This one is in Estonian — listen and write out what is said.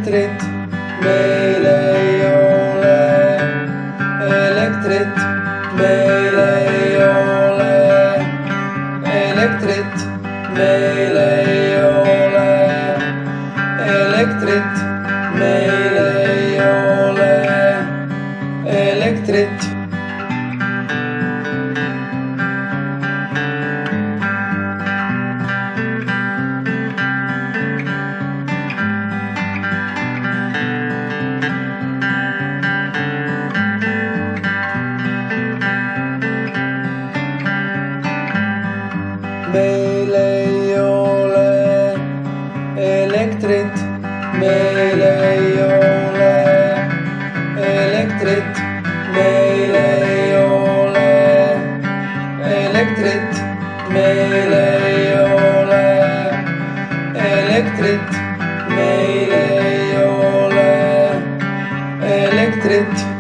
elektrit, meil ei ole elektrit, meil ei ole elektrit, meil ei ole elektrit, meil ei ole elektrit. Meil ei ole elektrit, meil ei ole elektrit, meil ei ole elektrit, meil ei ole elektrit, meil ei ole elektrit.